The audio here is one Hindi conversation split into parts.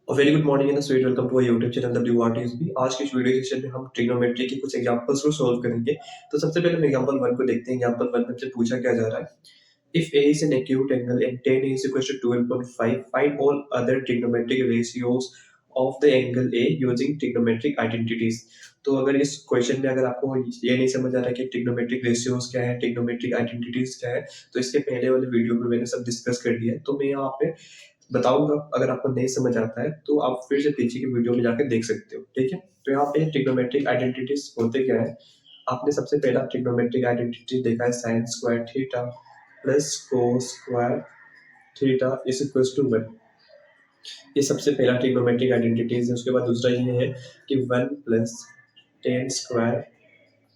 Very good morning and sweet welcome to YouTube channel WRTSB। आज के इस वीडियो सेशन में हम ट्रिग्नोमेट्री के कुछ एग्जांपल्स को सॉल्व करेंगे। तो सबसे पहले हम एग्जांपल 1 को देखते हैं। एग्जांपल 1 में हमसे पूछा क्या जा रहा है, if A is an acute angle and tan A is equal to 12.5, find all other trigonometric ratios of the angle A using trigonometric identities। तो अगर इस क्वेश्चन में अगर आपको ये नहीं समझ आ रहा है कि ट्रिग्नोमेट्रिक रेशियोज क्या है, ट्रिग्नोमेट्रिक आइडेंटिटीज क्या है, तो इसके पहले वाले वीडियो में मैंने सब डिस्कस कर दिया है। तो मैं यहाँ पे बताऊंगा, अगर आपको नहीं समझ आता है तो आप फिर से पीछे की वीडियो में जाकर देख सकते हो। ठीक है, तो यहाँ पे ट्रिग्नोमेट्रिक आइडेंटिटीज होते क्या है। आपने सबसे पहला ट्रिग्नोमेट्रिक आइडेंटिटी देखा है sine square theta plus cos square theta is equal to 1। ये सबसे पहला ट्रिग्नोमेट्रिक आइडेंटिटीज है। उसके बाद दूसरा ये है कि 1 plus tan square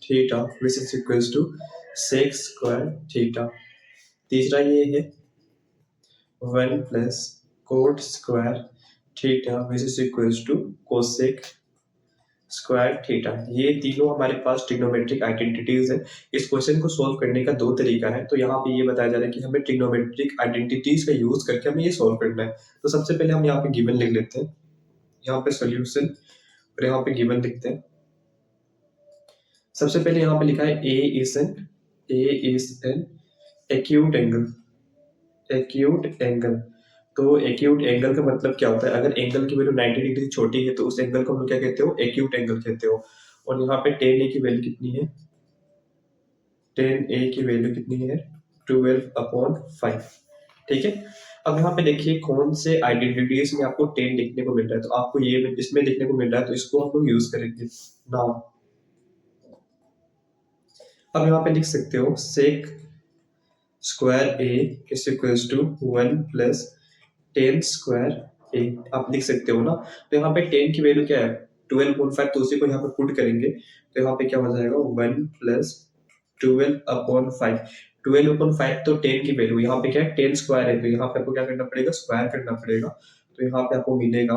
theta which is equal to sec square theta. तीसरा ये है 1 plus cot square theta which is equal to cosec square theta. ये तीनों हमारे पास ट्रिग्नोमेट्रिक आइडेंटिटीज है। इस क्वेश्चन को सोल्व करने का दो तरीका है। तो यहाँ पे ये बताया जा रहा है कि हमें ट्रिग्नोमेट्रिक आइडेंटिटीज का यूज करके हमें ये सोल्व करना है। तो सबसे पहले हम यहाँ पे गिवन लिख लेते हैं, यहाँ पे सोल्यूशन और यहाँ पे गिवन लिखते हैं। सबसे पहले यहाँ पे लिखा है A is an acute angle. Acute angle, तो एक्यूट एंगल का मतलब क्या होता है, अगर एंगल की वैल्यू 90 डिग्री छोटी है तो उस एंगल को हम लोग क्या कहते हो, एक्यूट एंगल कहते हो। और यहाँ पे टेन ए की वैल्यू कितनी है, टेन ए की वैल्यू कितनी है 12/5। ठीक है, अब यहाँ पे देखिए कौन से आइडेंटिटीज में आपको टेन लिखने को मिल रहा है। तो आपको ये इसमें लिखने को मिल रहा है, तो इसको हम लोग यूज करेंगे नाउ। अब यहाँ पे लिख सकते हो sec square A is equals to 1 plus tan square A, आप लिख सकते हो ना। तो यहाँ पे टेन की वैल्यू क्या है 12.5, तो उसी को यहाँ पे पुट करेंगे। तो यहाँ पे क्या हो जाएगा 1 प्लस 12/5। 12/5 तो टेन की वैल्यू, यहाँ पे क्या है टेन स्क्वायर है, तो यहाँ पे आपको क्या करना पड़ेगा, स्क्वायर करना पड़ेगा। तो यहाँ पे आपको मिलेगा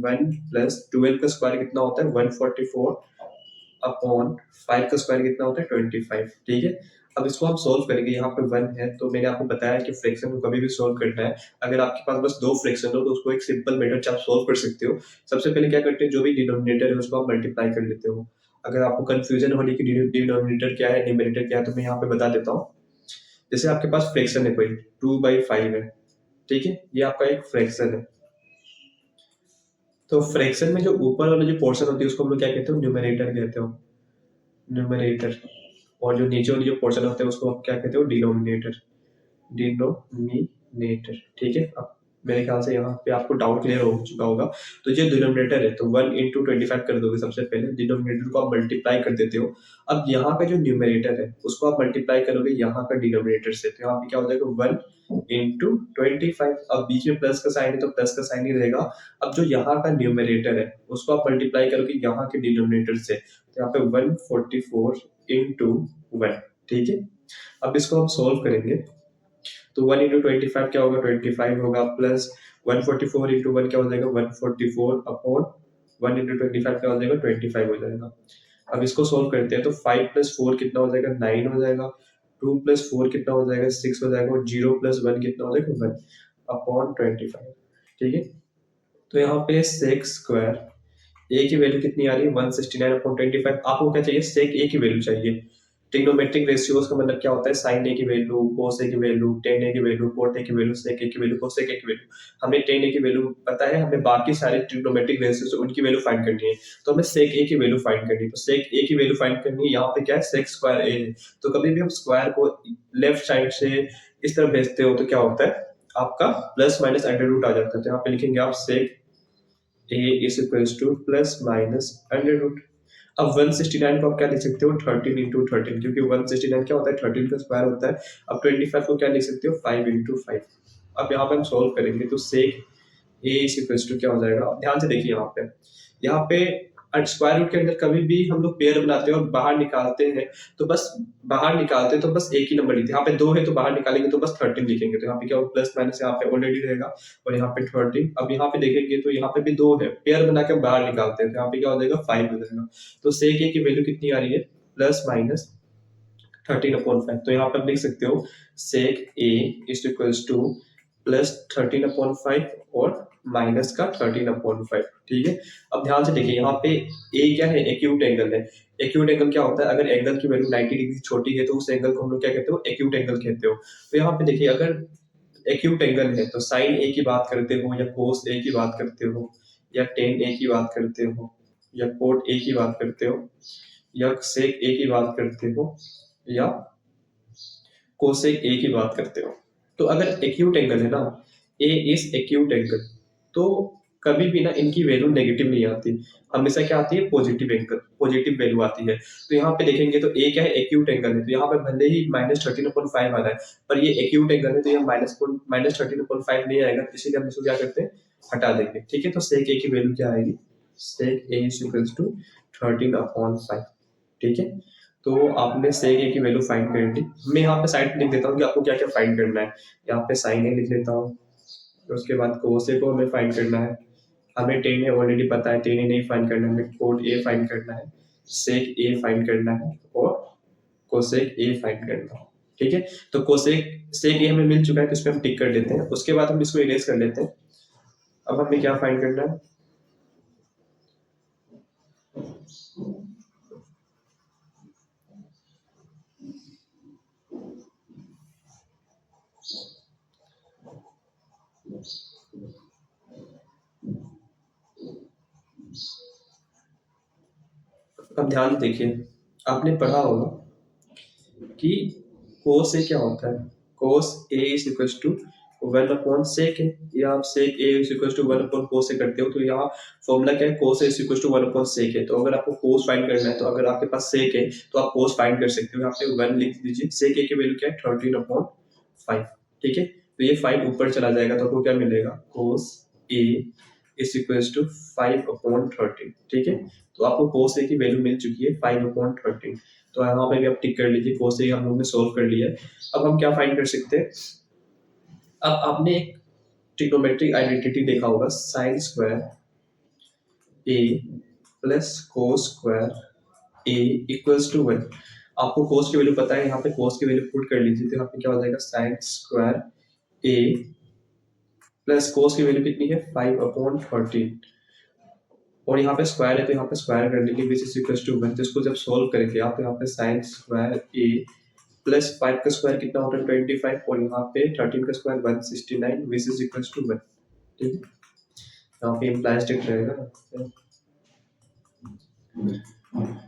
1 प्लस 12 का स्क्वायर कितना होता है 144/5 का स्क्वायर कितना होता है 25। ठीक है, अब इसको हम सोल्व करेंगे। यहाँ पे 1 है, तो मैंने आपको बताया कि फ्रैक्शन को कभी भी सोल्व करना है, अगर आपके पास बस दो फ्रैक्शन हो तो उसको एक सिंपल मेथड से आप सोल्व कर सकते हो। सबसे पहले क्या करते हैं, जो भी डिनोमिनेटर है उसको आप मल्टीप्लाई कर लेते हो। अगर आपको कंफ्यूजन हो रही कि डिनोमिनेटर क्या है न्यूमरेटर क्या है, तो मैं यहाँ पे बता देता हूँ। जैसे आपके पास फ्रैक्शन है कोई 2/5 है, ठीक है, ये आपका एक फ्रैक्शन है। तो फ्रैक्शन में जो ऊपर वाला जो पोर्शन होती है उसको हम लोग क्या कहते हो, न्यूमरेटर कहते हो, न्यूमरेटर। और जो नीचे वाली जो पोर्शन होता है उसको आप क्या कहते हो, डिनोमिनेटर, डिनोमिनेटर। ठीक है, अब मेरे ख्याल से यहाँ पे आपको डाउट क्लियर हो चुका होगा। तो जो डिनोमिनेटर है तो 1 इंटू 25 कर दोगे, सबसे पहले डिनोमिनेटर को आप मल्टीप्लाई कर देते हो। अब यहाँ का जो न्यूमरेटर है उसको आप मल्टीप्लाई करोगे यहाँ का डिनोमिनेटर से, तो यहाँ पे क्या हो जाएगा 1 इंटू 25। अब बीच में प्लस का साइन है तो प्लस का साइन ही रहेगा। अब जो यहाँ का न्यूमरेटर है उसको आप मल्टीप्लाई करोगे यहाँ के डिनोमिनेटर से, तो यहाँ पे 144 इंटू 1। ठीक है, अब इसको हम सोल्व करेंगे। तो 1 इंटू 25 क्या होगा 25 होगा, प्लस 144 इंटू 1 क्या हो जाएगा 144/1 इंटू 25 क्या हो जाएगा 25 हो जाएगा। अब इसको सोल्व करते हैं, तो 5 प्लस 4 कितना हो जाएगा 9 हो जाएगा, 2 प्लस 4 कितना हो जाएगा 6 हो जाएगा, और 0 प्लस 1 कितना हो जाएगा 1/25। ठीक है, तो यहाँ पे सेक स्क्वायर ए की वैल्यू कितनी आ रही है 169/25। आपको क्या चाहिए, सेक ए की वैल्यू चाहिए। ट्रिग्नोमेट्रिक रेशियोज का मतलब क्या होता है, साइन ए की वैल्यू, कोस ए की वैल्यू, टेन ए की वैल्यू, कोट ए की वैल्यू, सेक ए की वैल्यू, कोसेक ए की वैल्यू। हमें टेन ए की वैल्यू पता है, हमें बाकी सारे ट्रिग्नोमेट्रिक रेशियोज उनकी वैल्यू फाइंड करनी है। तो हमें सेक ए की वैल्यू फाइंड करनी है। तो सेक ए की वैल्यू फाइंड करनी है, यहाँ पे क्या है सेक स्क्वायर ए है। तो कभी भी हम स्क्वायर को लेफ्ट साइड से इस तरह भेजते हो तो क्या होता है, आपका प्लस माइनस अंडर रूट आ जाता है। तो यहाँ पे लिखेंगे आप sec A is equals to plus minus under root. अब 169 को आप क्या लिख सकते हो 13 इंटू 13, क्योंकि 169 क्या होता है 13 का स्क्वायर होता है। अब 25 को क्या लिख सकते हो 5 इंटू 5। अब यहाँ पे हम सॉल्व करेंगे, तो सेक ए इज इक्वल्स टू क्या हो जाएगा, अब ध्यान से देखिए यहाँ पे स्क्वायर रूट के अंदर कभी भी हम लोग पेयर बनाते हैं और बाहर निकालते हैं, तो बस बाहर निकालते हैं तो बस एक ही नंबर लिखते हैं। यहाँ पे 2 है तो बाहर निकालेंगे तो बस 13 लिखेंगे। तो यहाँ पे क्या होगा प्लस माइनस यहाँ पे ऑलरेडी रहेगा, और यहाँ पे 13। अब यहाँ पे देखेंगे तो यहाँ पे भी 2 है, पेयर बना के बाहर निकालते हैं तो यहाँ पे क्या हो जाएगा 5 हो जाएगा। तो सेक ए की वैल्यू कितनी आ रही है प्लस माइनस 13/5। तो यहाँ पे आप लिख सकते हो सेक A is equals to plus 13/5 और माइनस का 13/5। ठीक है, अब ध्यान से देखिए यहाँ पे ए क्या है, एक्यूट एंगल है। एक्यूट एंगल क्या होता है, अगर एंगल की वैल्यू 90 डिग्री छोटी है तो उस एंगल को हम लोग क्या कहते हो, एक्यूट एंगल कहते हो। तो यहाँ पे देखिए अगर एक्यूट एंगल है तो साइन ए की बात करते हो या कोस ए की बात करते हो या टेन ए की बात करते हो या कोट ए की बात करते हो या सेक ए की बात करते हो या कोसेक ए की बात करते हो। तो अगर एक्यूट एंगल है ना, ए इज एक्यूट एंगल, तो कभी भी ना इनकी वैल्यू नेगेटिव नहीं आती, हमेशा क्या आती है, पॉजिटिव एंगल, पॉजिटिव वैल्यू आती है। तो यहाँ पे देखेंगे तो ए क्या है, एक्यूट एंगल है, तो यहाँ पे भले ही -13/5 आ रहा है, पर ये एक्यूट एंगल है तो ये -13/5 नहीं आएगा, तो इसीलिए हम इसको क्या करते हैं, हटा देंगे। ठीक है, तो सेक ए की वैल्यू क्या आएगी, सेक ए इज इक्वल टू 13/5। ठीक है, तो आपने सेक ए की वैल्यू फाइंड कर ली। मैं यहाँ पे साइड पे लिख देता हूँ कि आपको क्या क्या फाइंड करना है। यहाँ पे साइन ए लिख लेता हूँ, तो उसके बाद कोस ए को हमें फाइंड करना है, हमें टेन ए ऑलरेडी पता है, टेन ए नहीं फाइंड करना है, हमें कोट ए फाइंड करना है, सेक ए फाइंड करना है और कोसेक ए फाइंड करना है। ठीक है, तो कोसेक सेक ए हमें मिल चुका है तो इसमें हम टिक कर देते हैं, उसके बाद हम इसको इरेज कर लेते हैं। अब हमें क्या फाइंड करना है, अब ध्यान से देखिए, आपने पढ़ा होगा कि कोस ए क्या होता है, cos A is equal to 1/sec है, या आप sec a is equal to 1/cos A करते हो, तो यहाँ फॉर्मूला क्या है, cos a is equal to 1/sec है। तो अगर आपको cos फाइंड करना है, तो अगर आपके पास sec है तो आप cos फाइंड कर सकते हो, यहाँ पे 1 लिख दीजिए, sec a की वैल्यू क्या है, 13/5। ठीक है, तो ये 5 ऊपर चला जाएगा तो आपको क्या मिलेगा, cos a is equal to 5/13। ठीक है, तो आपको cos a की वैल्यू मिल चुकी है 5/13। तो यहाँ पे भी आप टिक कर लीजिए, cos a हम लोग ने सोल्व कर लिया है। अब हम क्या फाइंड कर सकते हैं, अब आपने एक ट्रिग्नोमेट्रिक आइडेंटिटी देखा होगा, sine square A plus cos square A equals to 1। आपको कोस की वैल्यू पता है, यहाँ पे कोस की वैल्यू पुट कर लीजिए, तो यहाँ पे क्या हो जाएगा, साइन स्क्वायर ए प्लस कोस की वैल्यू कितनी है, 5/13, और यहाँ पे स्क्वायर है तो यहाँ पे स्क्वायर कर लेंगे, विच इज इक्वल्स टू 1। तो इसको जब सोल्व करेंगे आप, यहाँ पे साइन स्क्वायर ए प्लस 5 का स्क्वायर कितना होता है, 25, और यहाँ पे 13 का square 169, which is equals to 1। ठीक है, यहाँ पे इम्प्लाइज टेक रहेगा,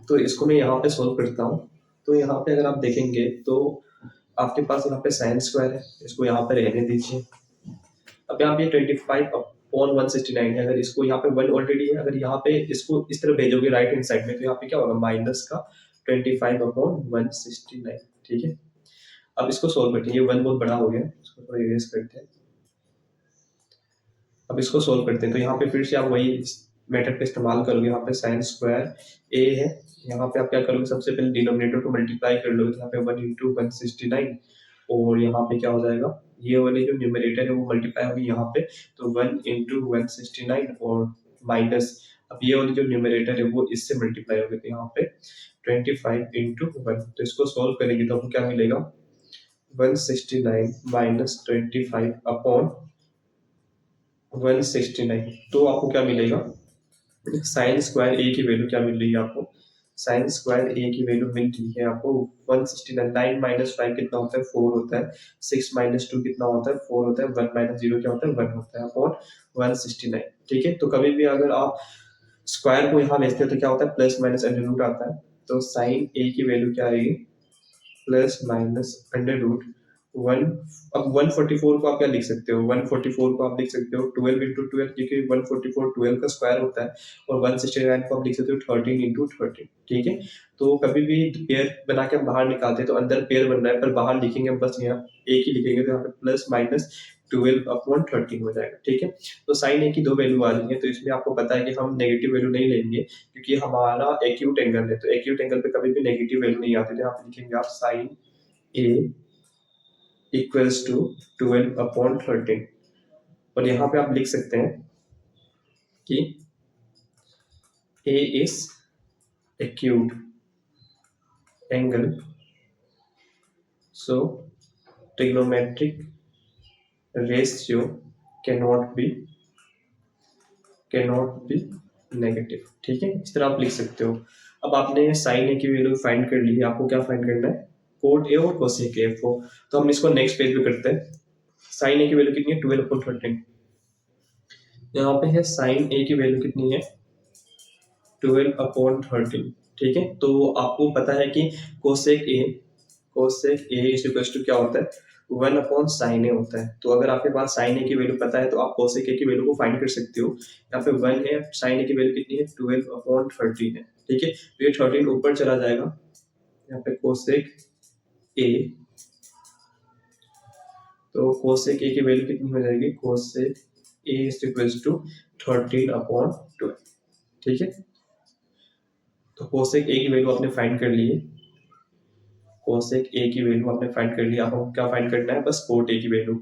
तो इसको मैं यहाँ पे सोल्व करता हूँ। तो यहाँ पे अगर आप देखेंगे तो आपके पास यहाँ पे साइन स्क्वायर है, इसको यहाँ पे रहने दीजिए। अब यहाँ पे 25/169 है, अगर इसको यहाँ पे 1 ऑलरेडी है, अगर यहाँ पे इसको इस तरह भेजोगे राइट हैंड साइड में, तो यहाँ पे क्या होगा, माइनस का 25/169। ठीक है, अब इसको सोल्व करते हैं, ये 1 बहुत बड़ा हो गया, इसको थोड़ा इरेज करते हैं। अब इसको सोल्व करते हैं, तो यहाँ पे फिर से आप वही मेथड का इस्तेमाल करोगे, यहाँ पे साइन स्क्वायर ए है, यहाँ पे आप क्या करोगे, सबसे पहले डिनोमिनेटर को मल्टीप्लाई कर लोगे, तो यहाँ पे 1 × 169, और यहाँ पे क्या हो जाएगा, ये वाले जो न्यूमरेटर है वो मल्टीप्लाई होगी यहाँ पे, तो 1 × 169 और माइनस, अब ये वाली जो न्यूमरेटर है वो इससे मल्टीप्लाई होगी, तो यहाँ पे 25 × 1। तो इसको सोल्व करेंगे तो आपको क्या मिलेगा, 169 माइनस 25/169। तो आपको क्या मिलेगा, साइन स्क्वायर ए की वैल्यू क्या मिल रही है आपको, साइन स्क्वायर ए की वैल्यू मिल रही है आपको 169। 9 माइनस 5 कितना होता है, 4 होता है, 6 माइनस 2 कितना होता है, 4 होता है, 1 माइनस 0 क्या होता है, 1 होता है, अपॉन 169। ठीक है, तो कभी भी अगर आप स्क्वायर को यहाँ भेजते हो तो क्या होता है, प्लस माइनस अंडर रूट आता है, तो साइन ए की वैल्यू क्या आएगी, प्लस माइनस अंडर रूट 1। अब 144 को आप क्या लिख सकते हो, 144 को आप लिख सकते हो 12 × 12, क्योंकि 144 12 का स्क्वायर होता है, और 169 को आप लिख सकते हो 13 × 13। ठीक है, तो कभी भी पेयर बना के हम बाहर निकालते हैं तो अंदर पेयर बन रहा है, पर बाहर लिखेंगे हम बस यहाँ एक ही लिखेंगे, तो यहाँ पे प्लस माइनस 12/13 हो जाएगा। ठीक है, तो साइन ए की दो वैल्यू आ रही है, तो इसमें आपको पता है कि हम नेगेटिव वैल्यू नहीं लेंगे, क्योंकि हमारा एक्यूट एंगल है, तो एक्यूट एंगल पे कभी भी नेगेटिव वैल्यू नहीं आती, तो यहाँ पे लिखेंगे आप साइन ए इक्वल्स टू 12/13, और यहाँ पे आप लिख सकते हैं कि A is acute angle, so trigonometric ratio can not be can not be negative. ठीक है, इस तरह आप लिख सकते हो। अब आपने साइन ए की वैल्यू फाइंड कर ली है, आपको क्या फाइंड करना है, कोट ए और कोसेक ए को। तो हम इसको नेक्स्ट पेज पे करते हैं। साइन ए की वैल्यू कितनी है, 12/13। यहाँ पे है साइन ए की वैल्यू कितनी है, 12/13। ठीक है, तो आपको पता है कि cosec A is equal to क्या होता है, 1/sin ए होता है। तो अगर आपके पास साइन ए की वैल्यू पता है तो आप कोसेक ए की वैल्यू को फाइंड कर सकते हो। यहाँ पे 1 है, साइन ए की वैल्यू कितनी है, 12/13 है। ठीक है, तो ये 13 ऊपर चला जाएगा, यहाँ पे कोसेक ए, तो कोसेक ए की वैल्यू कितनी हो जाएगी, cosec A is equal to 13/12। ठीक है, तो कोसेक ए की वैल्यू आपने फाइंड कर ली है, कोसेक ए की वैल्यू आपने फाइंड कर लिया। आपको क्या फाइंड करना है, बस कोट ए की वैल्यू,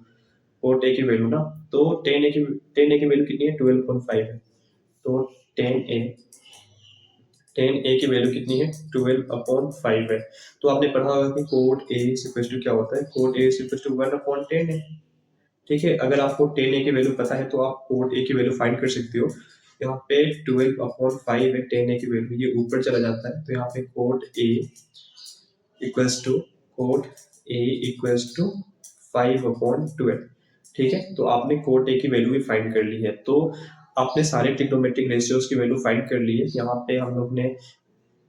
कोट ए की वैल्यू ना। तो टेन ए की वैल्यू कितनी है, 12.5 है। तो टेन ए की वैल्यू कितनी है, 12/5 है। तो आपने पढ़ा होगा कि कोट ए इक्वल टू क्या होता है, कोट ए इक्वल टू 1/10 है। ठीक है, अगर आपको टेन ए की वैल्यू पता है तो आप कोट ए की वैल्यू फाइंड कर सकते हो। यहाँ पे 12/5 है टेन ए की वैल्यू, ये ऊपर चला जाता है। तो यहाँ पे cot A equals to cot A equals to 5/12। ठीक है, तो आपने कोट ए की वैल्यू भी फाइंड कर ली है। तो आपने सारे ट्रिग्नोमेट्रिक रेशियोज की वैल्यू फाइंड कर ली है। यहाँ पे हम लोग ने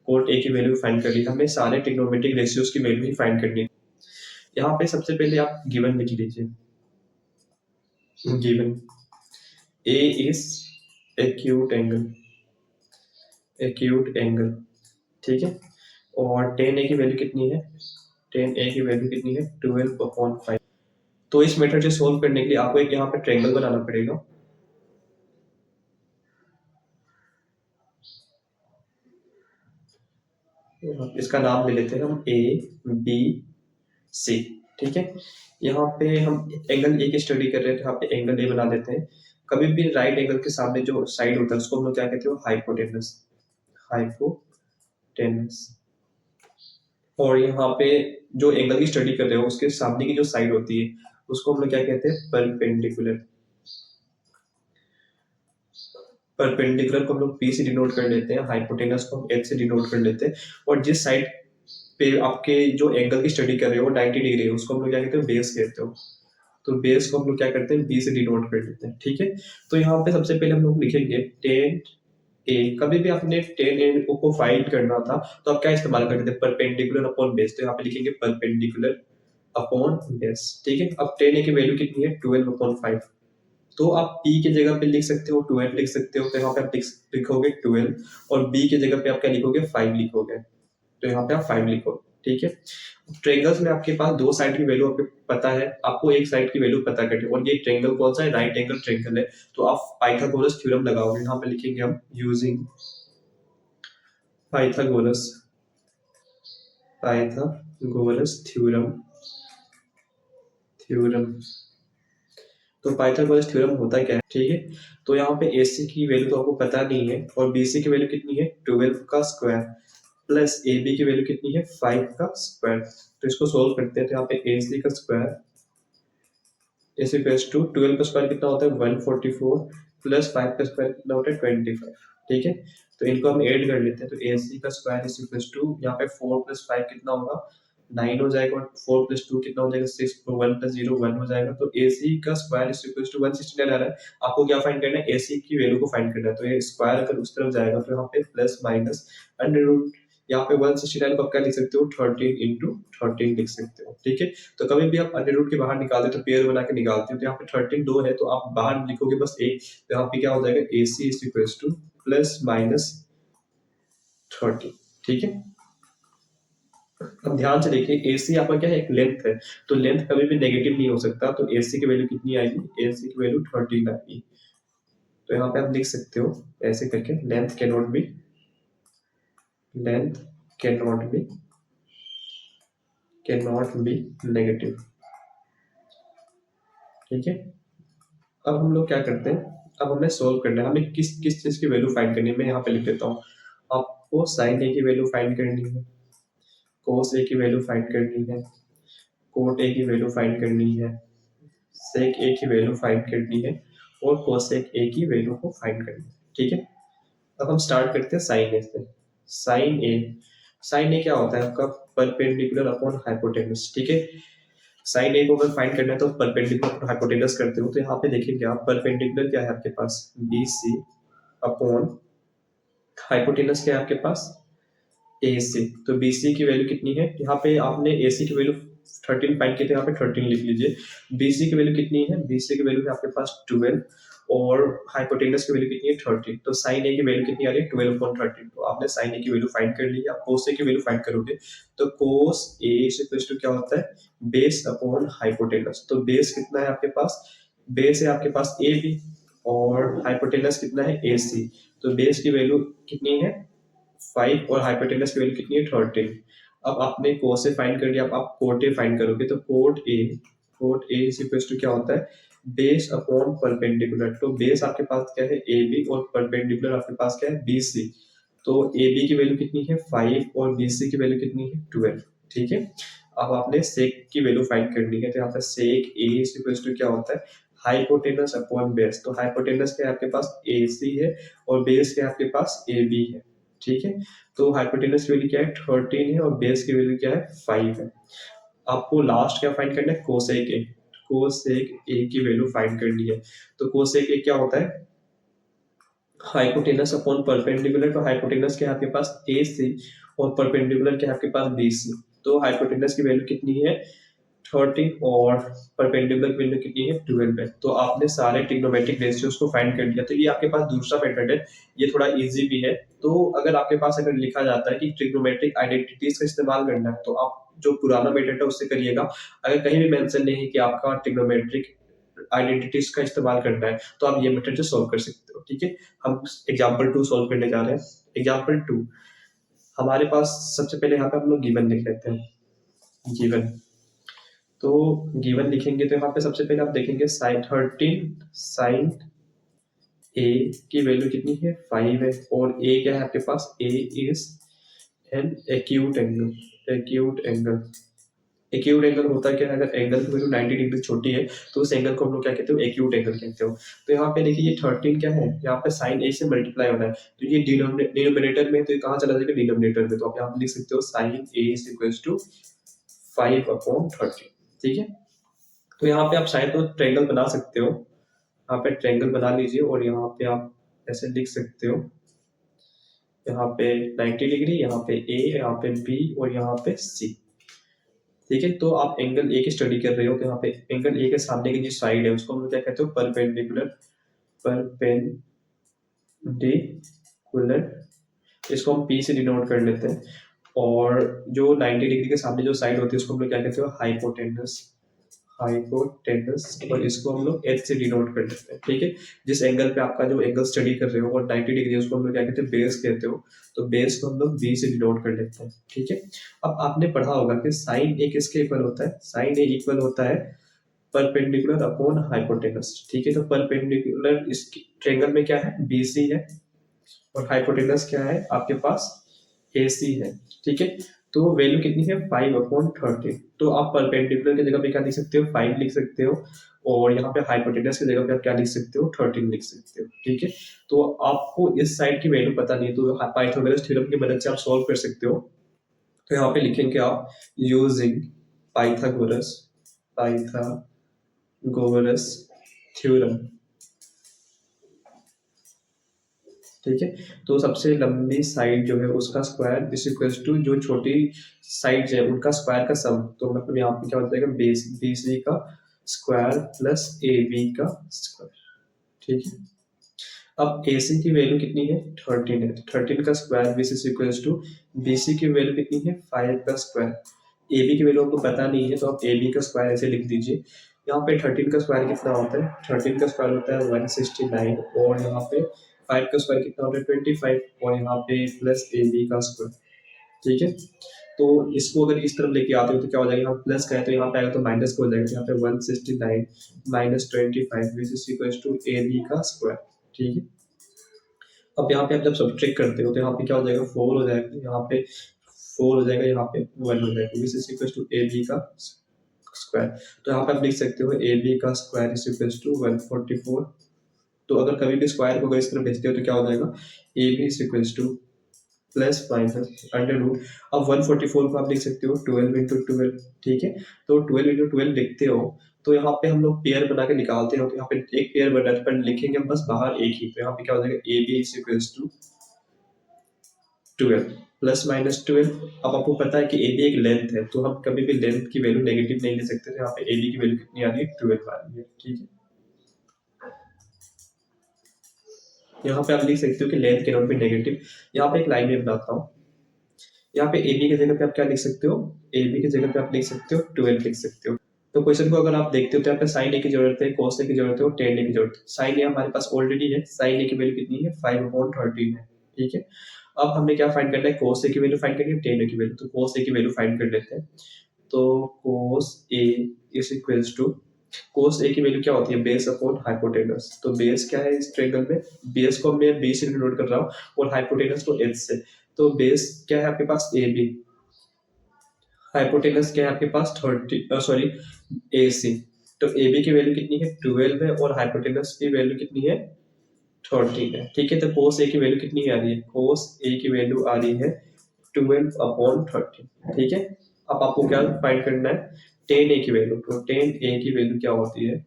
कोट ए की वैल्यू फाइंड कर ली, हमें सारे ट्रिग्नोमेट्रिक रेशियोज की वैल्यू ही फाइंड करनी है। यहाँ पे सबसे पहले आप गिवन लिख लीजिए, given A is acute angle. ठीक है, और टेन ए की वैल्यू कितनी है, टेन ए की वैल्यू कितनी है, 12/5। तो इस मेथड से सोल्व करने के लिए आपको एक यहाँ पे ट्रायंगल बनाना पड़ेगा। इसका नाम ले लेते हैं हम ए बी सी। ठीक है, यहाँ पे हम एंगल ए की स्टडी कर रहे थे, यहाँ पे एंगल ए बना देते हैं। कभी भी राइट एंगल के सामने जो साइड होता है उसको हम लोग क्या कहते हो, हाइपोटेनस। और यहाँ पे जो एंगल की स्टडी कर रहे हो उसके सामने की जो साइड होती है उसको हम लोग क्या कहते हैं, परपेंडिकुलर। परपेंडिकुलर को हम लोग पी से डिनोट कर लेते हैं, हाइपोटेनस को हम एच से डिनोट कर लेते हैं। और जिस साइड पे आपके जो एंगल की स्टडी कर रहे हो 90 डिग्री है, उसको हम लोग क्या कहते हैं, बेस कहते हो। तो बेस को हम लोग क्या करते हैं, बी से डिनोट कर लेते हैं। ठीक है, तो यहाँ पे सबसे पहले हम लोग लिखेंगे टेन ए। कभी भी आपने टेन ए को फाइंड करना था तो आप क्या इस्तेमाल करते थे, परपेंडिकुलर अपॉन बेस। तो यहाँ पे लिखेंगे परपेंडिकुलर अपॉन बेस। ठीक है, अब टेन ए की वैल्यू कितनी है, 12/5। तो आप p की जगह पे लिख सकते हो 12 लिख सकते हो, तो यहाँ पे आप लिखोगे 12 और b की जगह पे आप क्या लिखोगे, 5 लिखोगे। तो यहाँ पे आप 5 लिखो। ठीक है, ट्रायंगल्स में आपके पास दो साइड की वैल्यू आपको पता है, आपको एक साइड की वैल्यू पता करनी है। और ये ट्रायंगल कौन सा है, राइट एंगल ट्रायंगल है। तो आप पाइथागोरस थ्योरम लगाओगे, यहाँ पे लिखेंगे हम यूजिंग पाइथागोरस थ्योरम। तो पाइथागोरस थ्योरम होता क्या है, ठीक है। तो यहाँ पे AC की वैल्यू तो आपको पता नहीं है, और BC की वैल्यू कितनी है, 12 का स्क्वायर प्लस AB की वैल्यू कितनी है, 5 का स्क्वायर। तो इसको सोल्व करते हैं। तो यहाँ पे AC का स्क्वायर इज इक्वल्स टू 12 का स्क्वायर कितना होता है, 144 प्लस 5 का स्क्वायर कितना होता है, 25। ठीक है, तो इनको हम ऐड कर लेते हैं। तो AC का स्क्वायर इज इक्वल्स टू यहाँ पे 4 + 5 कितना होगा, 9 हो जाएगा, और 4 + 2 कितना हो जाएगा, 6, 1 + 0 1 हो जाएगा। तो AC का स्क्वायर इज इक्वल्स टू 169 आ रहा है। आपको क्या फाइंड करना है, AC की वैल्यू को फाइंड करना है। तो ये स्क्वायर अगर उस तरफ जाएगा तो यहाँ पे प्लस माइनस अंडर रूट, यहाँ पे 169 को आप क्या लिख सकते हो, 13 × 13 लिख सकते हो। ठीक है, तो कभी भी आप अंडर रूट के बाहर निकालते हो तो पेयर बना के निकालते हो। तो यहाँ पे 13 2 है, तो आप बाहर लिखोगे बस 1। तो यहाँ पे क्या हो जाएगा, AC is equals to plus minus 30। ठीक है, अब ध्यान से देखिए, AC आपका क्या है, एक लेंथ है। तो लेंथ कभी भी नेगेटिव नहीं हो सकता। तो AC की वैल्यू कितनी आएगी, AC की वैल्यू 13 आएगी। तो यहाँ पे आप लिख सकते हो ऐसे करके, length can not be negative. ठीक है, अब हम लोग क्या करते हैं, अब हमें सोल्व करना है, हमें किस किस चीज की वैल्यू फाइंड करनी है। मैं यहाँ पे लिख देता हूँ, आपको साइन ए की वैल्यू फाइंड करनी है, कोस ए की वैल्यू फाइंड करनी है, कोट ए की वैल्यू फाइंड करनी है, सेक ए की वैल्यू फाइंड करनी है, और कोसेक ए की वैल्यू को फाइंड करनी है। ठीक है। अब हम स्टार्ट करते हैं साइन ए से। साइन ए, साइन ए क्या होता है आपका, परपेंडिकुलर अपॉन हाइपोटेनस, ठीक है। साइन ए को अगर फाइंड करना है तो परपेंडिकुलर अपॉन हाइपोटेनस करते हो, तो यहाँ पे देखेंगे आप परपेंडिकुलर क्या है आपके पास, बी सी अपॉन हाइपोटेनस क्या है आपके पास, ए सी। तो बी सी की वैल्यू कितनी है, यहाँ पे आपने ए सी की वैल्यू 13 फाइंड की, तो यहाँ पे 13 लिख लीजिए। बी सी की वैल्यू कितनी है, बी सी की वैल्यू है आपके पास 12 और हाइपोटेनस की वैल्यू कितनी है 30। तो साइन ए की वैल्यू कितनी आ रही है 12/13। तो आपने साइन ए की वैल्यू फाइंड कर ली। आप कोस ए की वैल्यू फाइंड करोगे तो कोस ए इक्वल टू क्या होता है, बेस अपॉन हाइपोटेनस। तो बेस कितना है आपके पास, बेस है आपके पास ए बी और हाइपोटेनस कितना है ए सी। तो बेस की वैल्यू कितनी है 5 और हाइपोटेनस की वैल्यू कितनी है 13। अब आपने कोस ए फाइंड कर लिया, अब आप कोट ए फाइंड करोगे तो cot A is equal to क्या होता है, बेस अपॉन परपेंडिकुलर। तो बेस आपके पास क्या है ए बी और परपेंडिकुलर आपके पास क्या है बी सी। तो ए बी की वैल्यू कितनी है 5 और बी सी की वैल्यू कितनी है 12, ठीक है। अब आपने सेक की वैल्यू फाइंड करनी है, तो यहाँ पे सेक ए इज इक्वल टू क्या होता है, हाइपोटेनस अपॉन बेस। तो हाइपोटेनस क्या है आपके पास ए सी है और बेस क्या है आपके पास ए बी है, ठीक है। तो हाइपोटेनस की वैल्यू क्या है 13 है और बेस की वैल्यू क्या है 5 है। आपको लास्ट क्या फाइंड करना है, कोसेक ए। कोसेक ए की वैल्यू फाइंड करनी है। तो कोसेक ए क्या होता है, हाइपोटेनस अपॉन परपेंडिकुलर। तो हाइपोटेनस क्या है आपके पास ए सी और परपेंडिकुलर क्या है आपके पास बी सी। तो हाइपोटेनस की वैल्यू कितनी है 13 और परपेंडिकुलर की वैल्यू कितनी है 12 है। तो आपने सारे ट्रिग्नोमेट्रिक रेशियोज को फाइंड कर लिया। तो ये आपके पास दूसरा मेथड है, ये थोड़ा इजी भी है। तो अगर आपके पास अगर लिखा जाता है कि ट्रिग्नोमेट्रिक आइडेंटिटीज का इस्तेमाल करना है तो आप जो पुराना मेथड है उससे करिएगा। अगर कहीं भी मेंशन नहीं है कि आपका ट्रिग्नोमेट्रिक आइडेंटिटीज का इस्तेमाल करना है तो आप ये मेथड से सॉल्व कर सकते हो, ठीक है। हम एग्जाम्पल 2 सॉल्व करने जा रहे हैं। एग्जाम्पल 2 हमारे पास सबसे पहले यहाँ पे हम लोग गिवन लिख लेते हैं, गिवन। तो गिवन लिखेंगे तो यहाँ पे सबसे पहले आप देखेंगे साइन 13 साइन ए की वैल्यू कितनी है 5 है और ए क्या है आपके पास, A is an acute angle. Acute angle होता क्या है, अगर एंगल की वैल्यू 90 डिग्री छोटी है तो उस एंगल को हम लोग क्या कहते हो, एक्यूट एंगल कहते हो। तो यहाँ पे देखिए ये 13 क्या है, यहाँ पे साइन ए से मल्टीप्लाई होना है, तो ये डिनोमिनेटर में, तो ये कहाँ चला जाएगा डिनोमिनेटर में। तो आप यहाँ पे लिख सकते हो sine A is equal to 5/13, ठीक है। तो यहाँ पे आप शायद तो ट्रायंगल बना सकते हो, यहाँ पे ट्रायंगल बना लीजिए और यहाँ पे आप ऐसे लिख सकते हो, यहाँ पे 90 डिग्री, यहाँ पे ए, यहाँ पे बी और यहाँ पे सी, ठीक है। तो आप एंगल ए की स्टडी कर रहे हो, तो यहाँ पे एंगल ए के सामने की जो साइड है उसको हम क्या कहते हो, परपेंडिकुलर। परपेंडिकुलर इसको हम पी से डिनोट कर लेते हैं और जो 90 डिग्री के सामने जो साइड होती है उसको हम लोग क्या कहते हो, हाइपोटेनस। और इसको हम लोग एच से डिनोट कर लेते हैं, ठीक है। जिस एंगल पे आपका जो एंगल स्टडी कर रहे हो और 90 डिग्री उसको हम लोग क्या कहते हैं, बेस कहते हो। तो बेस को हम लोग बी से डिनोट कर लेते हैं, ठीक है। अब आपने पढ़ा होगा कि साइन ए किसके इक्वल होता है, साइन ए इक्वल होता है परपेंडिकुलर अपॉन हाइपोटेनस, ठीक है। तो परपेंडिकुलर इस ट्रायंगल में क्या है, बी सी है और हाइपोटेनस क्या है आपके पास ए सी है, ठीक है। तो वैल्यू कितनी है 5/13। तो आप परपेंडिकुलर की जगह पे क्या लिख सकते हो 5 लिख सकते हो और यहाँ पे हाइपोटेनस की जगह पे आप क्या लिख सकते हो 13 लिख सकते हो, ठीक है। तो आपको इस साइड की वैल्यू पता नहीं है तो पाइथागोरस थ्योरम की मदद से आप सॉल्व कर सकते हो। तो यहाँ पे लिखेंगे आप यूजिंग पाइथागोरस पाइथागोरस थ्योरम, ठीक है। तो सबसे लंबी साइड जो है उसका स्क्वायर इज इक्वल टू जो छोटी साइड है उनका स्क्वायर का सम। तो मतलब यहाँ पे क्या हो जाएगा, बेस बी सी का स्क्वायर प्लस ए बी का स्क्वायर, ठीक है। अब ए सी की वैल्यू कितनी है 13 है, तो 13 का square B C equal to B C की वैल्यू कितनी है 5 का स्क्वायर। ए बी की वैल्यू आपको पता नहीं है तो आप ए बी का स्क्वायर ऐसे लिख दीजिए। यहाँ पे 13 का स्क्वायर कितना होता है, 13 का स्क्वायर होता है 169 और यहाँ पे 5 का स्क्वायर कितना होता है 25 और यहाँ पे प्लस ए बी का स्क्वायर, ठीक है। तो इसको अगर इस तरफ लेके आते हो तो क्या हो जाएगा, यहाँ प्लस का है तो यहाँ पे आएगा तो माइनस का हो जाएगा। तो यहाँ पे 169 minus 25 which is equal to A B का स्क्वायर, ठीक है। अब यहाँ पे आप जब सब्ट्रैक्ट करते हो तो यहाँ पे क्या हो जाएगा 4 हो जाएगा, यहाँ पे 4 हो जाएगा, यहाँ पे 1 हो जाएगा which is equal to A B का स्क्वायर। तो यहाँ पे आप लिख सकते हो ए बी का स्क्वायर इज इक्वल टू 144। तो अगर कभी भी स्क्वायर को अगर इस तरफ भेजते हो तो क्या हो जाएगा, A B is equals to plus minus under root. अब 144 को आप लिख सकते हो 12 × 12, ठीक है। तो 12 × 12 लिखते हो तो यहाँ पे हम लोग पेयर बना के निकालते हो, तो यहाँ पे एक पेयर बन रहा है पर लिखेंगे हम बस बाहर एक ही, तो यहाँ पे क्या हो जाएगा A B is equals to 12 plus minus 12। अब आपको पता है कि ए बी एक लेंथ है, तो हम कभी भी लेंथ की वैल्यू नेगेटिव नहीं ले सकते, तो यहाँ पे ए बी की वैल्यू कितनी आ रही है, 12 आ रही है, ठीक है। यहाँ पे आप लिख सकते हो कि लेंथ के नॉट बी नेगेटिव। यहाँ पे एक लाइन में बनाता हूँ, यहाँ पे ए बी की जगह पे आप क्या लिख सकते हो, ए बी की जगह पे आप लिख सकते हो 12 लिख सकते हो। तो क्वेश्चन को अगर आप देखते हो तो यहाँ पे साइन ए की जरूरत है, कोस ए की जरूरत है और टेन ए की जरूरत है। साइन ए हमारे पास ऑलरेडी है, साइन ए की वैल्यू कितनी है, 5/13 है, ठीक है। अब हमें क्या फाइंड करना है, कोस ए की वैल्यू फाइंड करनी है, टेन ए की वैल्यू। तो कोस ए की वैल्यू फाइंड कर लेते हैं। तो कोस ए इज इक्वल्स टू, कोस ए की वैल्यू क्या होती है, बेस अपॉन हाइपोटेनस। तो बेस क्या है इस ट्रायंगल में, बेस को मैं बी से डिनोट कर रहा हूँ और हाइपोटेनस को एच से। तो बेस क्या है आपके पास, ए बी, हाइपोटेनस क्या है आपके पास 30, सॉरी ए सी। तो ए बी की वैल्यू कितनी है, 12 है और हाइपोटेनस की वैल्यू कितनी है, 13 है, ठीक है। तो कोस ए की वैल्यू कितनी आ रही है, कोस ए की वैल्यू आ रही है 12/13, ठीक है। अब आपको क्या फाइंड करना है, टेन ए की वैल्यू। तो टेन ए की वैल्यू क्या होती है,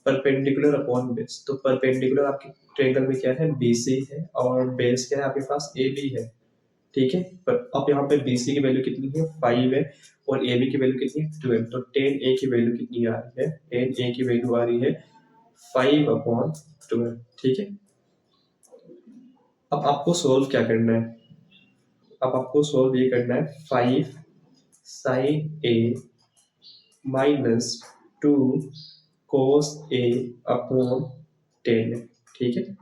परपेंडिकुलर अपॉन बेस। तो परपेंडिकुलर आपके ट्रायंगल में क्या है, बीसी है और बेस क्या है आपके पास, ए बी है, ठीक है। पर अब यहाँ पे BC की वैल्यू कितनी है, 5 है और AB की वैल्यू कितनी है, 12। तो 10A की वैल्यू कितनी आ रही है, 10A की वैल्यू आ रही है 5/12, ठीक है। अब आपको सोल्व क्या करना है, अब आपको सोल्व ये करना है 5 साइन ए माइनस 2 कोस ए अपॉन 10, ठीक है।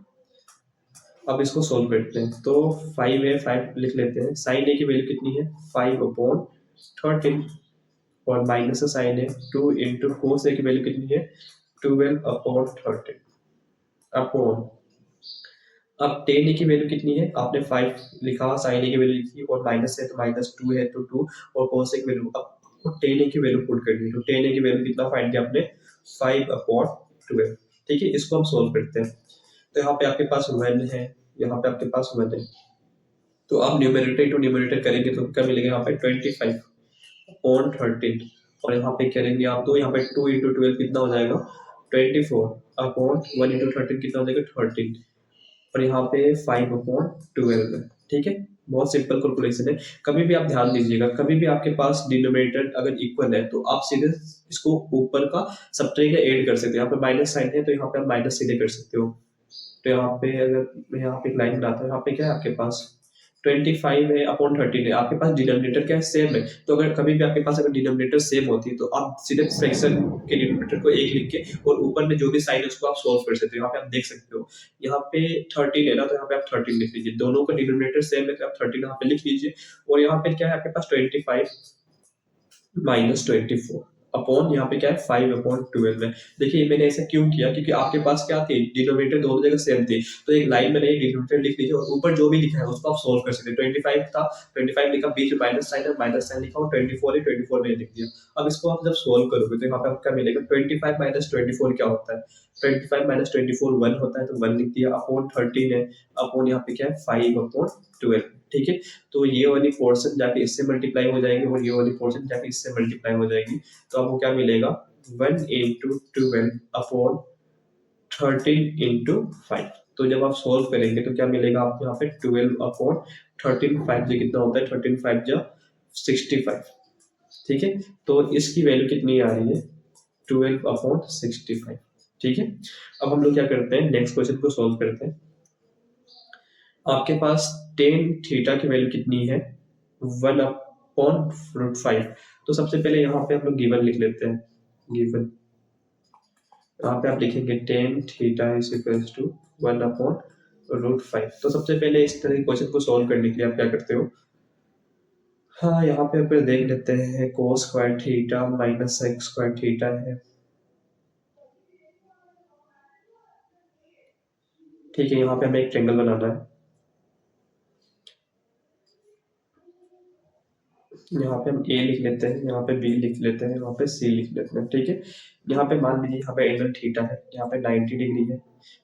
अब इसको सोल्व करते हैं। तो 5 है, 5 लिख लेते हैं। साइन ए की वैल्यू कितनी है, 5/13 और माइनस से साइन है 2 इंटू कोस ए की वैल्यू कितनी है, 12/13 अपॉन, अब टेन ए की वैल्यू कितनी है, आपने 5 लिखा, साइन ए की वैल्यू लिखी और माइनस है तो -2 है तो 2 और कोस ए की वैल्यू, अब टेन ए की वैल्यू पुट करनी है। तो टेन ए की वैल्यू कितना फाइंड किया आपने, 5/12, ठीक है। इसको हम सोल्व करते हैं। तो यहाँ पे आपके पास 1 है, यहाँ पे आपके पास 1 है। तो आप न्यूमरेटर टू न्यूमरेटर करेंगे तो क्या मिलेगा, यहाँ पे 25/13 और यहाँ पे करेंगे आप तो यहाँ पे 2 × 12 कितना हो जाएगा, 24/1 × 13 कितना हो जाएगा, 13 और यहाँ पे 5/12 है, ठीक है। बहुत सिंपल कैलकुलेशन है। कभी भी आप ध्यान दीजिएगा, कभी भी आपके पास डिनोमिनेटर अगर इक्वल है तो आप सीधे इसको ऊपर का सब्ट्रैक्ट या ऐड कर सकते हो। यहाँ पे माइनस साइन है तो यहाँ पे आप माइनस सीधे कर सकते हो। तो यहाँ पे अगर मैं यहाँ पे एक लाइन बनाता हूँ, यहाँ पे क्या है आपके पास 25 है/13 है, आपके पास डिनोमिनेटर क्या है, सेम है। तो अगर कभी भी आपके पास अगर डिनोमिनेटर सेम होती है तो आप सीधे फ्रैक्शन के डिनोमिनेटर को एक लिख के और ऊपर में जो भी साइन है उसको आप सोल्व कर सकते हो। यहाँ पे आप देख सकते हो, यहाँ पे 13 है ना, तो यहाँ पे आप 13 लिख लीजिए, दोनों का डिनोमिनेटर सेम है तो आप 13 यहाँ पे लिख लीजिए। और यहाँ पे क्या है आपके पास 25 - 24 अपॉन यहाँ पे क्या है 5/12 है। देखिए मैंने ऐसा क्यों किया, क्योंकि आपके पास क्या थी, डिनोमिनेटर दोनों जगह सेम थी। तो एक लाइन में नहीं, डिनोमिनेटर लिख लीजिए और ऊपर जो भी लिखा है उसको आप सोल्व कर सकते हैं। 25 था, 25 लिखा, बीच में माइनस साइन है, माइनस साइन लिखा और 24 है, 24 मैंने लिख दिया। अब इसको आप जब सोल्व करोगे तो यहाँ पे आपको क्या मिलेगा, 25 - 24 क्या होता है, 25 - 24 1 होता है, तो 1 लिख दिया, अपॉन 13 है, अपॉन यहाँ पे क्या है 5/12, ठीक है। तो ये वाली पोर्शन जाके इससे मल्टीप्लाई हो जाएगी और ये वाली पोर्शन जाके इससे मल्टीप्लाई हो जाएगी। तो आपको क्या मिलेगा, 1 × 12 अपॉन 13 × 5। तो जब आप सोल्व करेंगे तो क्या मिलेगा आपको, यहाँ पे 12/13, 5 से कितना होता है, 13 5 जा 65, ठीक है। तो इसकी वैल्यू कितनी आ रही है, 12/65, ठीक है। अब हम लोग क्या करते हैं, नेक्स्ट क्वेश्चन को सोल्व करते हैं। आपके पास टेन थीटा की वैल्यू कितनी है, 1/√5। तो सबसे पहले यहाँ पे हम लोग गिवन लिख लेते हैं, गिवन यहाँ पे आप लिखेंगे tan theta is equals to 1/√5। तो सबसे पहले इस तरह के क्वेश्चन को सॉल्व करने के लिए आप क्या करते हो, हाँ यहाँ पे अपन देख लेते हैं, cos square theta minus sec square theta है, ठीक है। यहाँ पे हमें एक ट्रायंगल बनाना है। यहाँ पे हम ए लिख लेते हैं, यहाँ पे बी लिख लेते हैं, यहाँ पे सी लिख लेते हैं, ठीक है। यहाँ पे मान लीजिए यहाँ पे एंगल थीटा है, यहाँ पे 90 डिग्री है।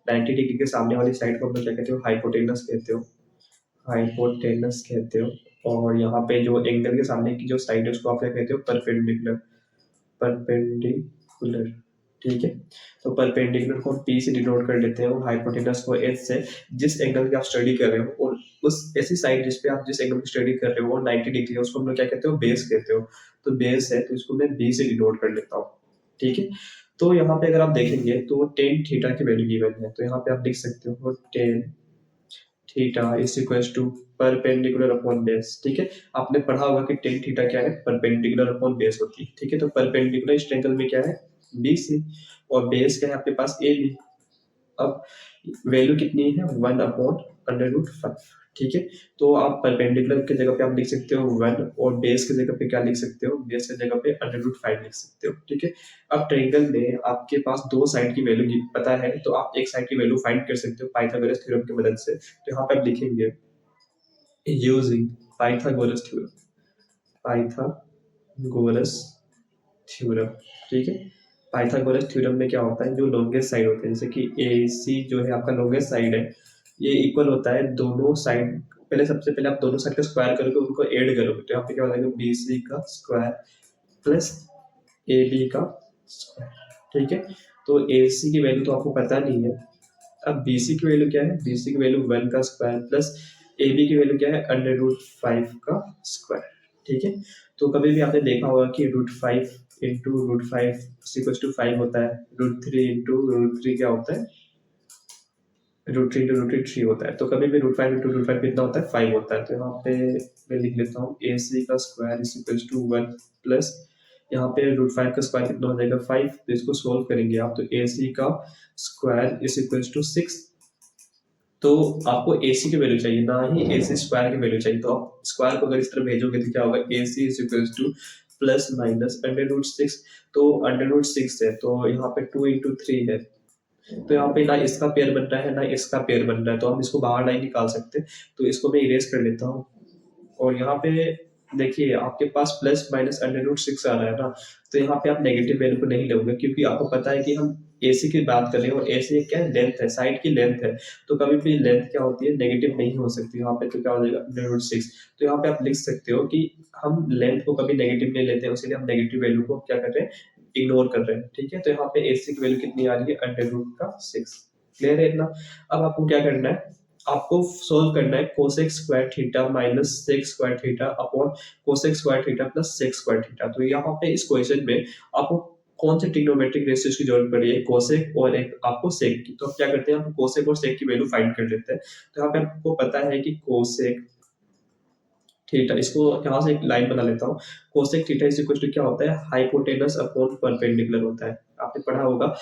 90 डिग्री के सामने वाली साइड को हम लोग क्या कहते हो, हाइपोटेनस कहते हो, हाइपोटेनस कहते हो। और यहाँ पे जो एंगल के सामने की जो साइड है उसको आप क्या कहते हो, परपेंडिकुलर, परपेंडिकुलर, ठीक है। तो परपेंडिकुलर को हम पी से डिनोट कर लेते हैं और हाइपोटेनस को एच से। जिस एंगल की आप स्टडी कर रहे हो और उस ऐसी साइड जिस पे आप जिस एंगल की स्टडी कर रहे हो वो 90 डिग्री है, उसको हम लोग क्या कहते हो, बेस कहते हो। तो बेस है तो इसको मैं बी से डिनोट कर लेता हूँ, ठीक है। तो यहाँ पे अगर आप देखेंगे तो टेन थीटा की वैल्यू गिवन है, तो यहाँ पे आप लिख सकते हो tan theta is equal to perpendicular upon base, ठीक है। आपने पढ़ा होगा कि टेन थीटा क्या है, परपेंडिकुलर अपॉन बेस होती है, ठीक है। तो परपेंडिकुलर इस ट्रायंगल में क्या है, बी सी, और बेस क्या है आपके पास, ए बी। अब वैल्यू कितनी है, 1/√5, ठीक है। तो आप परपेंडिकुलर की जगह पे आप लिख सकते हो 1, और बेस की जगह पे क्या लिख सकते हो, बेस की जगह पे √5 लिख सकते हो, ठीक है। अब ट्रायंगल में आपके पास दो साइड की वैल्यू पता है, तो आप एक साइड की वैल्यू फाइंड कर सकते हो पाइथागोरस थ्योरम की मदद से। तो यहाँ पे आप लिखेंगे using Pythagoras theorem, Pythagoras theorem, ठीक है। पाइथागोरस थ्योरम में क्या होता है, जो लॉन्गेस्ट साइड होते हैं, जैसे कि ए सी जो है आपका लॉन्गेस्ट साइड है, ये इक्वल होता है दोनों साइड। पहले सबसे पहले आप दोनों साइड का स्क्वायर करोगे, उनको ऐड करोगे, तो यहाँ पे क्या हो जाएगा, बी सी का स्क्वायर प्लस ए बी का स्क्वायर, ठीक है। तो ए सी की वैल्यू तो आपको पता नहीं है। अब बी सी की वैल्यू क्या है, बी सी की वैल्यू 1 का स्क्वायर प्लस ए बी की वैल्यू क्या है, √5 का स्क्वायर, ठीक है। तो कभी भी आपने देखा होगा कि √5 इंटू √5 इक्वल टू 5 होता है, √3 इंटू √3 क्या होता है, √3 इंटू √3 होता है। तो कभी भी √5 इंटू √5 कितना होता है, 5 होता है। तो यहाँ पे मैं लिख लेता हूँ ए सी का स्क्वायर इक्वल टू 1 प्लस यहाँ पे √5 का स्क्वायर कितना हो जाएगा, 5। तो इसको सोल्व करेंगे आप, तो ए सी का स्क्वायर इक्वल टू 6। तो आपको ए सी की वैल्यू चाहिए, ना ही ए सी स्क्वायर की वैल्यू चाहिए। तो आप स्क्वायर को अगर इस तरह भेजोगे तो क्या होगा, A C is equal to plus minus √6। तो √6 है, तो यहाँ पे 2 इंटू 3 है, तो यहाँ पे ना इसका पेयर बन रहा है ना इसका पेयर बन रहा है, तो हम इसको बाहर नहीं निकाल सकते। तो इसको मैं इरेज कर लेता हूँ। और यहाँ पे देखिए आपके पास प्लस माइनस √6 आ रहा है ना, तो यहाँ पे आप नेगेटिव वैल्यू को नहीं लोगे, क्योंकि आपको पता है कि हम एसी की बात कर रहे हैं और एसी क्या है, लेंथ है, साइड की लेंथ है। तो कभी भी लेंथ क्या होती है, नेगेटिव नहीं हो सकती यहाँ पे। तो क्या हो जाएगा, √6। तो यहाँ पे आप लिख सकते हो कि हम लेंथ को कभी नेगेटिव नहीं लेते हैं, इसलिए हम नेगेटिव वैल्यू को क्या कर रहे हैं, इग्नोर कर रहे हैं, ठीक है। तो यहाँ पे एसी की वैल्यू कितनी आ रही है, √6। क्लियर है इतना। अब आपको क्या करना है, आपको सोल्व करना है cosec square theta minus sec square theta upon cosec square theta plus sec square theta. तो यहाँ पे इस क्वेश्चन में आपको कौन से ट्रिग्नोमेट्रिक रेशियोज की जरूरत पड़ी है, कोसेक और एक आपको सेक की। तो आप क्या करते हैं, हम कोसेक और सेक की वैल्यू फाइंड कर लेते हैं। तो यहाँ पे आपको पता है कि कोसेक थीटा, इसको यहाँ से एक लाइन बना लेता हूँ। Cosec theta is equal to क्या होता है, हाइपोटेनस अपॉन परपेंडिकुलर होता है। आपने पढ़ा होगा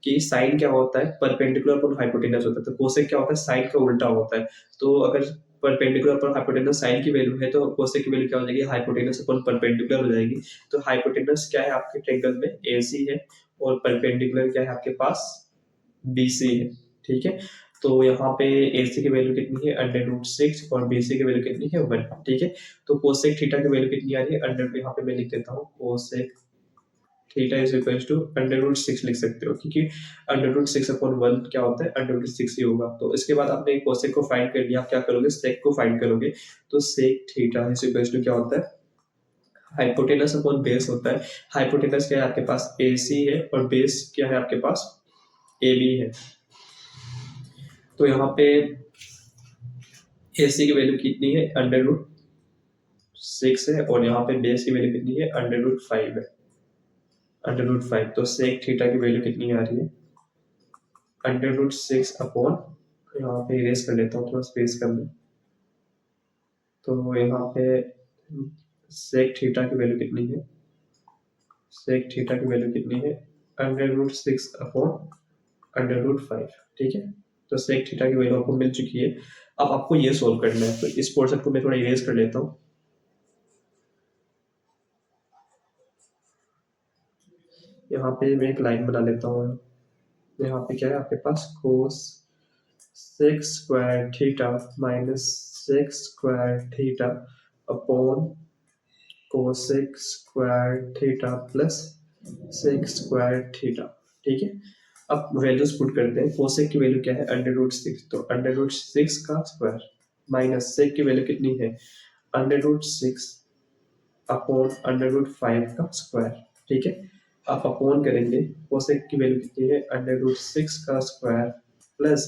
कि साइन क्या होता है, परपेंडिकुलर अपॉन हाइपोटेनस होता है। तो कोसेक क्या होता है, साइन का उल्टा होता है। तो अगर परपेंडिकुलर अपॉन हाइपोटेनस साइन की वैल्यू है, तो कोसेक की वैल्यू क्या हो जाएगी, हाइपोटेनस अपॉन परपेंडिकुलर हो जाएगी। तो हाइपोटेनस क्या है आपके ट्रायंगल में, एसी है, और परपेंडिकुलर क्या है आपके पास, बीसी है, ठीक है। तो यहाँ पे AC की वैल्यू कितनी है, √6, और BC की वैल्यू कितनी है, 1, ठीक है। तो कोसेक थीटा की वैल्यू कितनी आ रही है, अंडर, यहाँ पे मैं लिख देता हूँ cosec theta is equal to √6 लिख सकते हो, क्योंकि √6 अपॉन 1 क्या होता है, √6 ही होगा। तो इसके बाद आपने कोसेक को फाइंड कर लिया, आप क्या करोगे, सेक को फाइंड करोगे। तो sec theta is equal to क्या होता है, हाइपोटेनस अपॉन बेस होता है। हाइपोटेनस क्या है आपके पास, AC है, और बेस क्या है आपके पास, AB है। तो यहाँ पे AC की वैल्यू कितनी है, √6 है, और यहाँ पे बेस की वैल्यू कितनी है, √5 है, √5। तो सेक थीटा की वैल्यू कितनी आ रही है, √6 अपॉन, यहाँ पे इरेज कर लेता हूँ थोड़ा स्पेस कर ले। तो यहाँ पे सेक थीटा की वैल्यू कितनी है, सेक थीटा की वैल्यू कितनी है, √6 अपॉन √5, ठीक है। तो सेक थीटा की वैल्यू आपको मिल चुकी है। अब आपको ये सोल्व करना है, तो इस पोर्शन को मैं थोड़ा इरेज कर लेता हूँ। यहाँ पे मैं एक लाइन बना लेता हूँ। यहाँ पे क्या है आपके पास, cosec square theta minus sec square theta upon cosec square theta plus sec square theta. ठीक है, अब वैल्यूज पुट करते हैं। कोसेक की वैल्यू क्या है, √6, तो √6 का स्क्वायर माइनस सेक की वैल्यू कितनी है, √6 अपॉन √5 का स्क्वायर। ठीक है, आप अपॉन करेंगे, कोसेक की वैल्यू कितनी है, √6 का स्क्वायर प्लस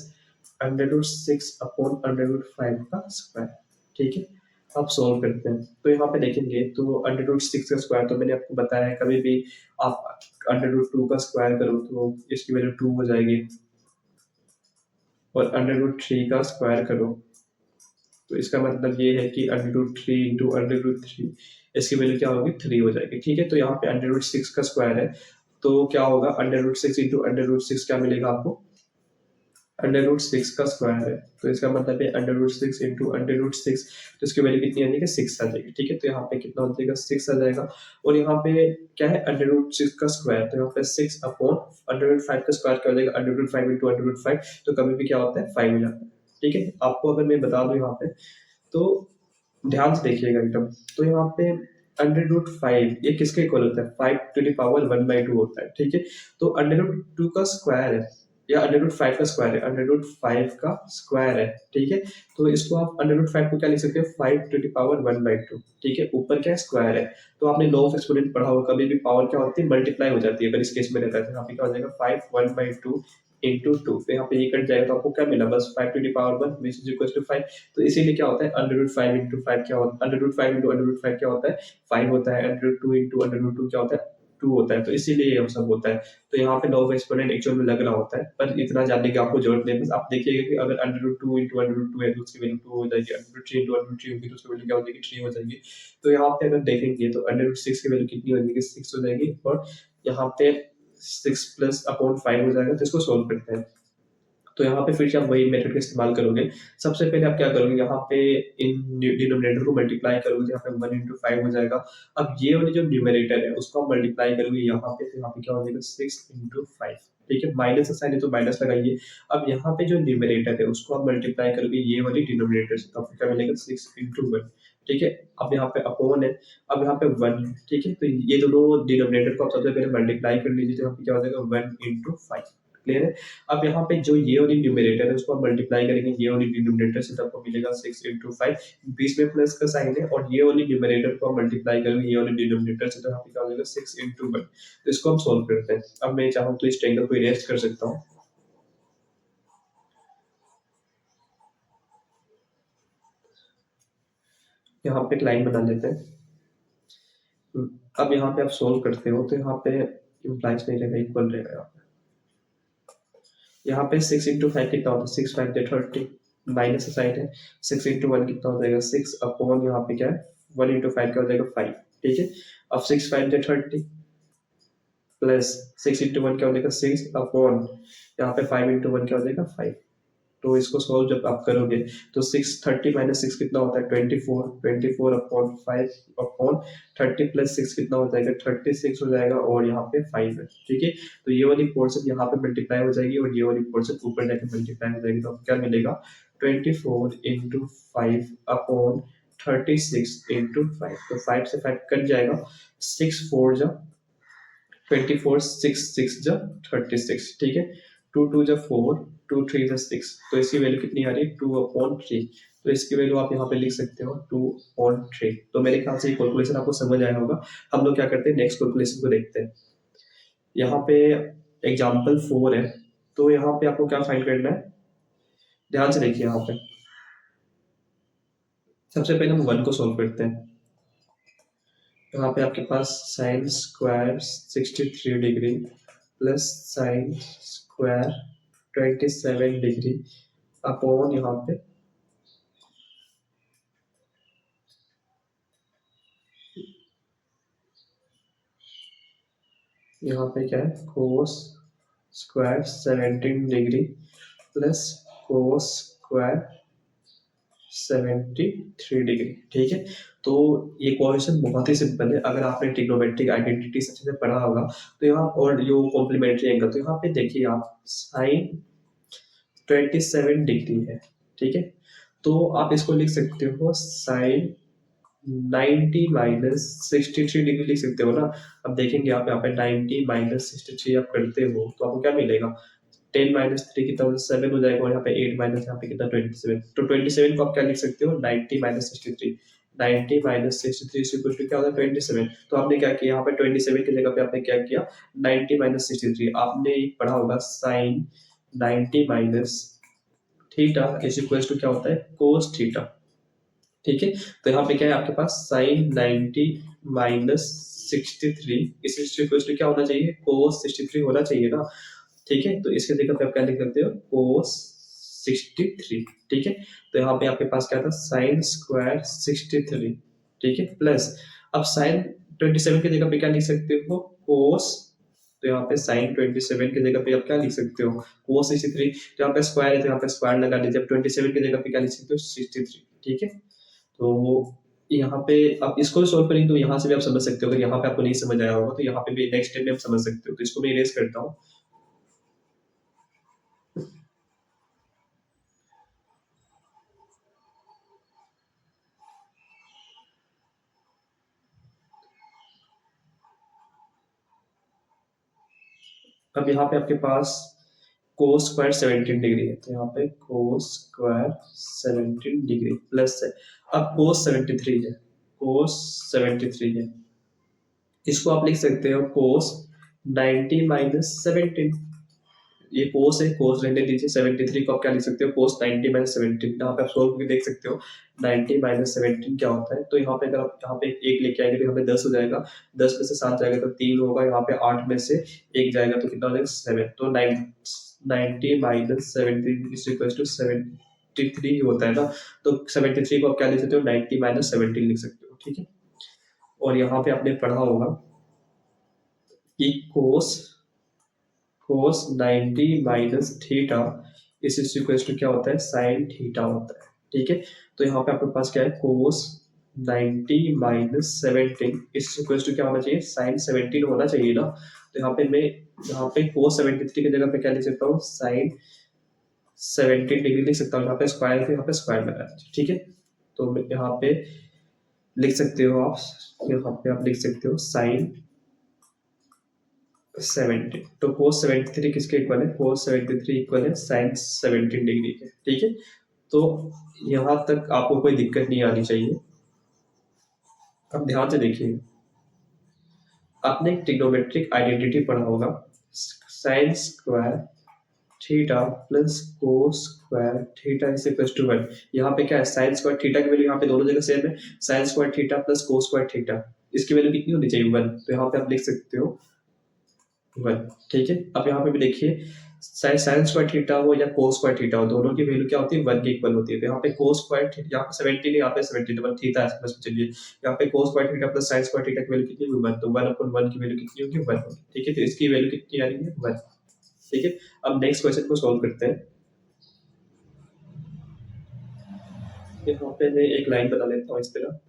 √6 अपॉन √5 का स्क्वायर। ठीक है, आप सॉल्व करते हैं तो यहाँ पे देखेंगे तो √6 का स्क्वायर, तो मैंने आपको बताया है कभी भी आप √2 का स्क्वायर करो तो इसकी वैल्यू 2 हो जाएगी, और √3 का स्क्वायर करो तो इसका मतलब ये है कि √3 इंटू √3 इसकी वैल्यू क्या होगी, 3 हो जाएगी। ठीक है, तो यहाँ पे √6 का स्क्वायर है तो क्या होगा, √6 इंटू √6 क्या मिलेगा आपको, √6 का स्क्वायर है तो इसका मतलब है √6 इंटू √6, तो इसकी वैल्यू कितनी आ जाएगी, 6 आ जाएगी। ठीक है, तो यहाँ पे कितना हो जाएगा, 6 आ जाएगा। और यहाँ पे क्या है, √6 का स्क्वायर, तो यहाँ पे 6 अपॉन √5 का स्क्वायर क्या हो जाएगा, √5 इंटू √5, तो कभी भी क्या होता है, 5 हो जाता है। ठीक है, आपको अगर मैं बता दूं यहाँ पे, तो ध्यान से देखिएगा एकदम, तो यहाँ पे √5 ये किसके इक्वल होता है, 5⁻1/2 होता है। ठीक है, तो √2 का स्क्वायर है या √5 का स्क्वायर है, √5 का स्क्वायर है। ठीक है, तो इसको आप √5 को क्या लिख सकते हैं, 5⁻1/2। ठीक है, ऊपर क्या स्क्वायर है, तो आपने लॉ ऑफ एक्सपोनेंट पढ़ा होगा, कभी भी पावर क्या होती है, मल्टीप्लाई हो जाती है। अगर इस केस में रहता है तो यहाँ पे क्या हो जाएगा, 5/1/2 इंटू 2, तो यहाँ पे ये कट जाएगा तो आपको क्या मिला, बस 5⁻1 विच इज इक्वल टू 5। तो इसीलिए क्या होता है, √5 इंटू 5 क्या होता है, √5 इंटू √5 क्या होता है, 5 होता है, √2 इंटू √2 क्या होता है, 2 होता है। तो इसीलिए ये सब होता है। तो यहाँ पे लॉ ऑफ एक्सपोनेंट एक्चुअल में लग रहा होता है, पर इतना जानने की आपको जरूरत नहीं है। बस आप देखिएगा कि अगर √2 इंटू √2 है तो उसकी वैल्यू 2 हो जाएगी, √3 इंटू √3 होगी तो उसकी वैल्यू क्या हो जाएगी, 3 हो जाएगी। तो यहाँ पे अगर देखेंगे तो √6 की वैल्यू कितनी हो जाएगी, 6 हो जाएगी, और यहाँ पे 6 प्लस अपॉन 5 हो जाएगा। तो इसको सोल्व करते हैं, तो यहाँ पे फिर से आप वही मेथड का इस्तेमाल करोगे। सबसे पहले आप क्या करोगे, यहाँ पे इन डिनोमिनेटर को मल्टीप्लाई करोगे तो यहाँ पे 1 इंटू 5 हो जाएगा। अब ये वाली जो न्यूमरेटर है उसको आप मल्टीप्लाई करोगे यहाँ पे, तो यहाँ पे क्या हो जाएगा, 6 इंटू 5। ठीक है, माइनस का साइन है तो माइनस लगाइए। अब यहाँ पे जो न्यूमरेटर है उसको आप मल्टीप्लाई करोगे ये वाली डिनोमिनेटर से, तो आपको क्या मिलेगा, 6 इंटू 1। ठीक है, अब यहाँ पे अपॉन है, अब यहाँ पे 1 है। ठीक है, तो ये दोनों डिनोमिनेटर को आप सबसे पहले मल्टीप्लाई कर लीजिए, तो यहाँ पे क्या हो जाएगा, 1 इंटू 5। क्लियर है। अब यहाँ पे जो ये वाली न्यूमरेटर है उसको हम मल्टीप्लाई करेंगे ये वाली डिनोमिनेटर से, तो आपको मिलेगा 6 इंटू 5, बीच में प्लस का साइन है, और ये वाली न्यूमरेटर को हम मल्टीप्लाई करेंगे ये वाली डिनोमिनेटर से, तो यहाँ पे क्या हो जाएगा, 6 इंटू 1। तो इसको हम सोल्व करते हैं। अब मैं चाहूँ तो इस ट्रायंगल को इरेज कर सकता हूँ, यहाँ पे एक लाइन बना लेते हैं। अब यहाँ पे आप सोल्व करते हो तो यहाँ पे इम्प्लाइज नहीं रहेगा, इक्वल रहेगा। यहाँ पे 6 इंटू 5 कितना होता है, 6 5 30, माइनस का साइन है। 6 इंटू 1 कितना हो जाएगा, 6 अपॉन यहाँ पे क्या है, 1 इंटू 5 क्या हो जाएगा, 5। ठीक है, अब 6 5 30 प्लस 6 इंटू 1 क्या हो जाएगा, 6 अपॉन यहाँ पे 5 इंटू 1 क्या हो जाएगा, 5। तो इसको सॉल्व जब आप करोगे तो 6 30 माइनस 6 कितना होता है, 24, 24 अपॉन 5 अपॉन 30 प्लस 6 कितना हो जाएगा, 36 हो जाएगा, और यहाँ पे 5 है। ठीक है, तो ये वाली पोर्शन यहाँ पे मल्टीप्लाई हो जाएगी और ये वाली पोर्शन ऊपर जाके मल्टीप्लाई हो जाएगी, तो क्या मिलेगा, 24 इंटू 5 अपॉन 36 इंटू 5। तो 5 से 5 कट जाएगा, 6 4 जा 24, 6 6 जा 36। ठीक है, 2 2 जा 4, 2 3 जा 6, तो इसकी वैल्यू कितनी आ रही है, 2/3। तो इसकी वैल्यू आप यहाँ पे लिख सकते हो 2/3। तो मेरे ख्याल से ये कैलकुलेशन आपको समझ आया होगा। हम लोग क्या करते हैं, नेक्स्ट कैलकुलेशन को देखते हैं। यहाँ पे एग्जाम्पल 4 है, तो यहाँ पे आपको क्या फाइंड करना है, ध्यान से देखिए। यहाँ पे सबसे पहले हम 1 को सोल्व करते हैं। यहाँ पे आपके पास sine square 63 degree plus sine square 27 degree upon यहाँ पे क्या है, cos square 17 degree plus cos square 73 degree. ठीक है, तो ये क्वेश्चन बहुत ही सिंपल है। अगर आपने ट्रिग्नोमेट्रिक आइडेंटिटी अच्छे से पढ़ा होगा तो यहाँ, और जो कॉम्प्लीमेंट्री एंगल, तो यहाँ पे देखिए आप साइन 27 डिग्री है। ठीक है, तो आप इसको लिख सकते हो साइन 90 माइनस 63 डिग्री लिख सकते हो ना। अब देखेंगे आप यहाँ पे 90 माइनस 63 आप करते हो तो आपको क्या मिलेगा, 10 माइनस 3 कितना 7 हो जाएगा, और यहाँ पे 8 माइनस यहाँ पे कितना 27। तो 27 को आप क्या लिख सकते हो, 90 माइनस 63। 90 माइनस 63 से कुछ क्या होता है 27। तो आपने क्या किया यहाँ पे 27 की जगह पे आपने क्या किया 90 माइनस 63। आपने पढ़ा होगा sine 90 minus theta is equal to क्या होता है कोस थीटा। ठीक है, तो यहाँ पे क्या है आपके पास साइन 90 माइनस 63 इस इक्वल टू क्या होना चाहिए कोस 63 होना चाहिए ना। ठीक है, तो इसके जगह पे आप क्या लिख सकते हो कोस 63। ठीक है, तो यहाँ पे आपके पास क्या था साइन स्क्वायर 63। ठीक है, प्लस अब साइन 27 की जगह पे क्या लिख सकते हो कोस, तो यहाँ पे साइन 27 की जगह पे आप क्या लिख सकते हो कोस 63। तो यहाँ पे स्क्वायर है तो यहाँ पे स्क्वायर लगा लीजिए। अब 27 की जगह पे क्या लिख सकते हो 63। ठीक है, तो यहाँ पे आप इसको सॉल्व करेंगे तो यहाँ से भी आप समझ सकते हो। अगर यहाँ पे आपको नहीं समझ आया होगा तो यहाँ पे भी नेक्स्ट स्टेप में आप समझ सकते हो। तो इसको मैं इरेज करता हूँ। अब यहाँ पे आपके पास कोस स्क्वायर 17 डिग्री है, तो यहाँ पे कोस स्क्वायर 17 डिग्री प्लस है। अब कोस 73 है, कोस 73 है, इसको आप लिख सकते हो कोस 90 माइनस 17। ये कोस है, कोस रहने दीजिए। 73 को आप क्या लिख सकते हो कोस 90 माइनस 17। यहाँ पे आप सोल्व करके देख सकते हो 90 माइनस 17 क्या होता है। तो यहाँ पे अगर आप यहाँ पे एक लेके आएंगे तो यहाँ पे 10 हो जाएगा, 10 में से 7 जाएगा तो 3 होगा, यहाँ पे 8 में से एक जाएगा तो कितना हो जाएगा 7। तो 90 माइनस 17 इज इक्वल टू 73 होता है ना। तो 73 को आप क्या लिख सकते हो 90 माइनस 17 लिख सकते हो। ठीक है, और यहाँ पे आपने पढ़ा होगा कि कोस कोस 90 माइनस थीटा इस इक्वल टू क्या होता है साइन थीटा होता है। ठीक है, तो यहाँ पे आपके पास क्या है कोस 90 माइनस 17 इस इक्वल टू क्या होना चाहिए साइन 17 होना चाहिए ना। तो यहाँ पे मैं यहाँ पे कोस 73 की जगह पे क्या लिख सकता हूँ साइन 17 डिग्री लिख सकता हूँ। यहाँ पे स्क्वायर पे यहाँ पे स्क्वायर लगा दीजिए। ठीक है, तो यहाँ पे लिख सकते हो आप, यहाँ पे आप लिख सकते हो साइन 70। तो cos 73 किसके इक्वल है cos 73 इक्वल है sin 17 डिग्री के। ठीक है, तो यहाँ तक आपको कोई दिक्कत नहीं आनी चाहिए। अब ध्यान से देखिए, आपने एक ट्रिग्नोमेट्रिक आइडेंटिटी पढ़ा होगा sine square theta plus cos square theta is equal to 1। यहाँ पे क्या है साइन स्क्वायर थीटा की वैल्यू यहाँ पे दोनों जगह सेम है, sine square theta plus cos square theta, इसकी वैल्यू कितनी होनी चाहिए 1। तो यहाँ पे आप लिख सकते हो 1। ठीक है, अब यहाँ पे भी देखिए साइन स्क्वायर थीटा हो या कोस स्क्वायर थीटा हो, दोनों की वैल्यू क्या होती है 1 के इक्वल होती है। तो यहाँ पे कोस स्क्वायर यहाँ पे 17 यहाँ पे 17 तो 1 थीटा है बस। चलिए यहाँ पे कोस square theta plus sine square theta की वैल्यू कितनी होगी 1, तो 1 अपॉन 1 की वैल्यू कितनी होगी 1 होगी। ठीक है, तो इसकी वैल्यू कितनी आ रही है 1। ठीक है, अब नेक्स्ट क्वेश्चन को सॉल्व करते हैं। यहाँ पे मैं एक लाइन बना लेता हूँ इस तरह।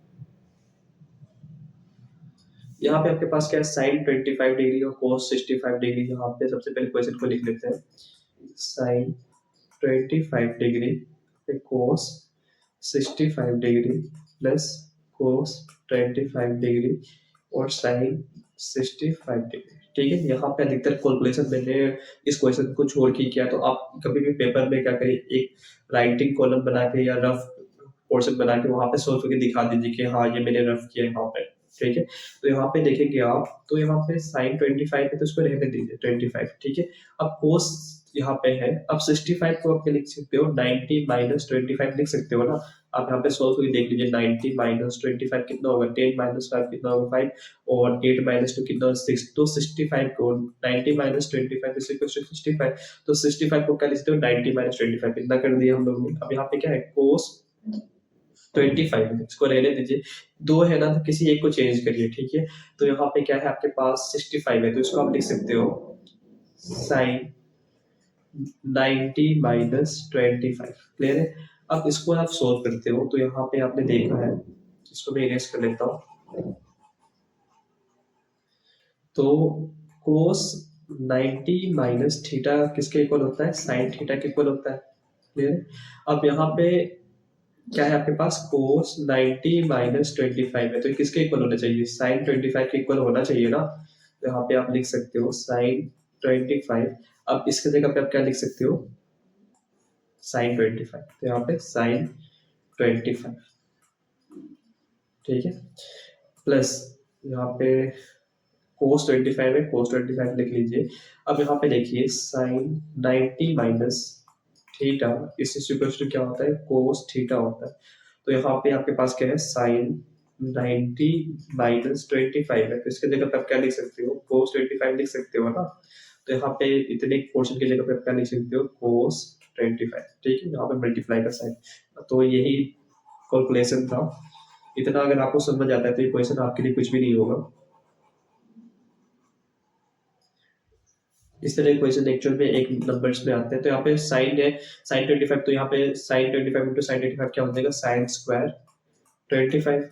यहाँ पे आपके पास क्या है साइन 25 डिग्री और कोस 65 डिग्री। यहाँ पे सबसे पहले क्वेश्चन को लिख लेते हैं साइन 25 डिग्री पे कोस 65 डिग्री प्लस कोस 25 डिग्री और साइन 65 डिग्री। ठीक है, यहाँ पे अधिकतर कैलकुलेशन मैंने इस क्वेश्चन को छोड़ के किया। तो आप कभी भी पेपर में क्या करिए एक राइटिंग कॉलम बना के या रफ पोर्शन बना के वहां पे सोल्व करके दिखा दीजिए कि हाँ ये मैंने रफ किया यहाँ पे। ठीक है, तो यहाँ पे देखेंगे आप तो यहाँ पे साइन 25 है तो इसको रहने दीजिए 25। ठीक है, अब कोस यहाँ पे है, अब 65 को आप क्या लिख सकते हो 90 माइनस 25 लिख सकते हो ना। आप यहाँ पे सोल्व करके देख लीजिए 90 माइनस 25 कितना होगा 10 माइनस 5 कितना होगा 5 और 8 माइनस 2 कितना होगा 6। तो 65 को 90 माइनस 25 इज इक्वल टू 65। तो 65 को क्या लिखते हो 90 माइनस 25 कितना कर दिया हम लोग ने। अब यहाँ पे क्या है कोस 25 है, इसको रहने दीजिए। दो है ना तो किसी एक को चेंज करिए। ठीक है, तो यहाँ पे क्या है आपके पास 65 है तो इसको आप लिख सकते हो साइन 90 माइनस 25। क्लियर है, अब इसको आप सोल्व करते हो तो यहाँ पे आपने देखा है, इसको मैं इरेज कर लेता हूँ। तो कोस 90 माइनस थीटा किसके इक्वल होता है साइन थीटा के इक्वल होता है। क्लियर है, अब यहाँ पे क्या है आपके पास cos 90 माइनस 25 है, तो ये किसके इक्वल होना चाहिए, sin 25 के इक्वल होना चाहिए ना। तो यहाँ पे आप लिख सकते हो sin 25। अब इसके जगह पे आप क्या लिख सकते हो, sin 25, तो यहाँ पे sin 25, ठीक है, प्लस यहाँ पे cos 25 है, cos 25 लिख लीजिए। अब यहाँ पे देखिए sin 90 माइनस थीटा, इस इक्वेशन क्या होता है, cos थीटा होता है। तो यहाँ पे आपके पास क्या है, sin 90 माइनस 25 है, तो इसके जगह पे आप क्या लिख सकते हो, cos 25 लिख सकते हो ना। तो यहाँ पे इतने पोर्शन की जगह पे आप क्या लिख सकते हो, cos 25, ठीक है, यहाँ पे मल्टीप्लाई का साइन। तो यही कैलकुलेशन था, इतना अगर आपको समझ आता है तो ये क्वेश्चन आपके लिए कुछ भी नहीं होगा। इस तरह क्वेश्चन एक्चुअल में एक नंबर्स में आते हैं। तो यहाँ पे साइन है, साइन 25, तो यहाँ पे साइन 25 इंटू साइन 25 क्या हो जाएगा, साइन स्क्वायर 25।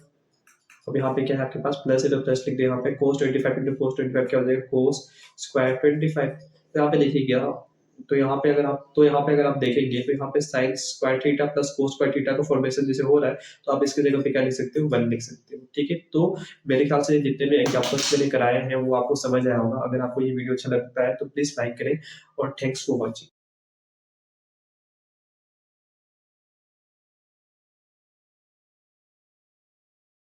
अब यहाँ पे क्या है आपके पास प्लस है, तो प्लस लिख दिया। यहाँ पे cos 25 इंटू cos 25 क्या हो जाएगा, cos स्क्वायर 25। तो यहाँ पे देखिए, तो यहाँ पे अगर आप देखेंगे तो यहाँ पे sign square theta plus cos square theta का फॉर्मेशन जैसे हो रहा है, तो आप इसकी जगह पे क्या लिख सकते हो, 1 लिख सकते हो, ठीक है। तो मेरे ख्याल से जितने भी एग्जाम्पल्स मैंने कराए हैं वो आपको समझ आया होगा। अगर आपको ये वीडियो अच्छा लगता है तो प्लीज लाइक करें, और थैंक्स फॉर वॉचिंग।